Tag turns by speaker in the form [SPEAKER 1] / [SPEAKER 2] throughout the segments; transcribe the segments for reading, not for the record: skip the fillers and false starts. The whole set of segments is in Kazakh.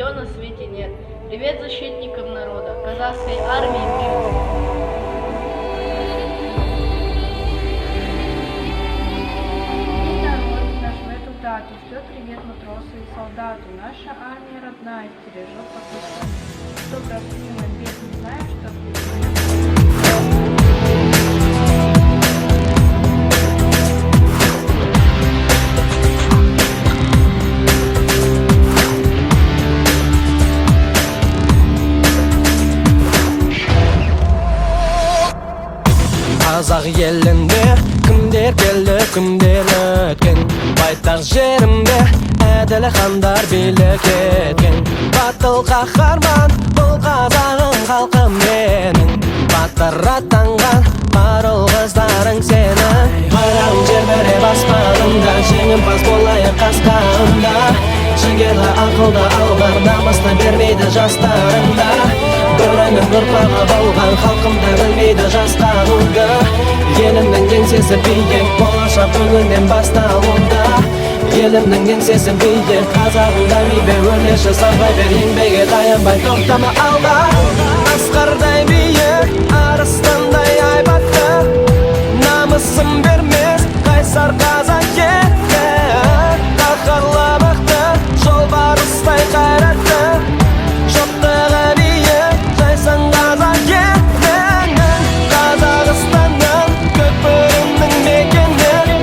[SPEAKER 1] ее на свете нет. Привет защитникам народа, казахской армии привет.
[SPEAKER 2] Дату шлет привет матросу и солдату. Наша армия родная стережет по Что простым без не знаем, что
[SPEAKER 3] Қазақ елінде кімдер келді кімдер өткен, байтақ жерімде әділ хандар билік еткен. Батыл қаһарман бұл қазағым халқым менің, батыр атанған ару қыздарың сенің. Байрағым желбіреп аспанымда, жеңімпаз болайық қасқағымда. Жігерлі ақылды алғыр, намысты бермейді жастарымда. Бөрінің ұрпағы болған халқымды білмейді жасқануды. Елімнің еңсесі биік, болашақ бүгіннен басталуда. Елімнің еңсесі биік, қазағым дамиды, өрлеші сарбай бер, еңбегі таянбай тоқтама алға. Асқардай биік, арыстандай айбатты, намысын бермес қайсар қазақ еді. Қаһарлы мықты, жолбарыстай қайратты, жоқтығы биік, жайсаң қазақ елінің. Қазақстанның көкбөрінің мекені,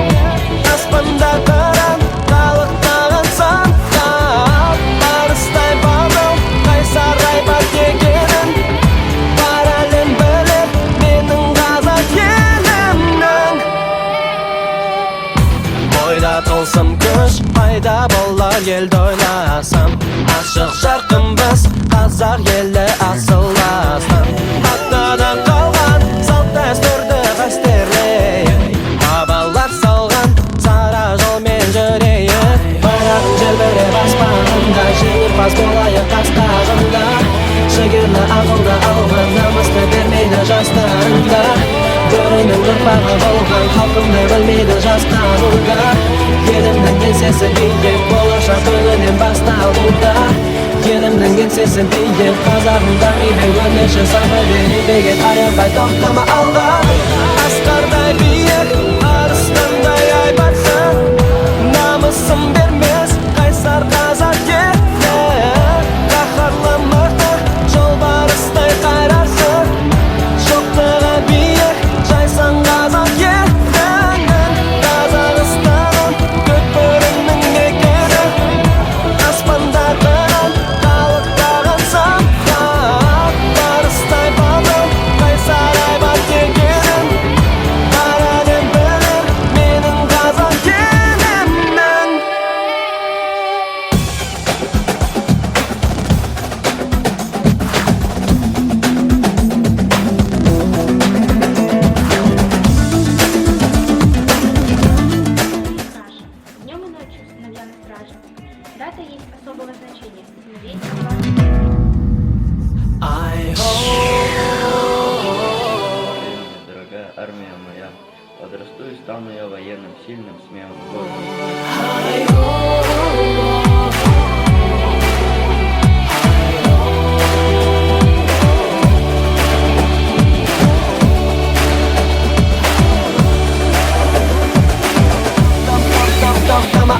[SPEAKER 3] аспанда қыран қалықтаған самғап, арыстай батыл, қайсар айбат екенін бар әлем білер менің қазақ елімнің. Бойда тылсым күш пайда болар елді ойласам, ашық жарқынбыз қазақ елі асылдастан. Атадан қалған салт дәстүрді қастерлейік, бабалар салған сара жолмен жүрейік. Байрағым желбіреп аспанымда, жеңімпаз болайық қастағымда. Жігерлі ақылды алған, намысты бермейді жастарында. Бөрінің ұрпағы болған халқымды білмейді жасқануда. Елімнің еңсесі биік, болашақ бүгіннен басталуда. Елімнің еңсесі биік, қазағым дамиды, өрлеші сарбай бер, еңбегі таянбай тоқтама алға. Асқардай биік, арыстандай айбатты, намысын бермес қайсар қазақ еді. Қаһарлы мықты, жолбарыстай қайрарсың, жоқтығы биік, жайсаң қазақ елінің. Қазақстанның көкбөрінің мекені, аспанда қыран қалықтаған самғап, арыстай батыл, қайсар айбат екенін бар әлем білер менің қазақ елімнің.
[SPEAKER 2] наша. Днем и ночью сыновья на страже. Дата есть особого значения. Смотрите на вас.
[SPEAKER 4] Дорогая армия моя, подрасту и стану я военным, сильным, смелым, гордым.
[SPEAKER 3] Тоқтама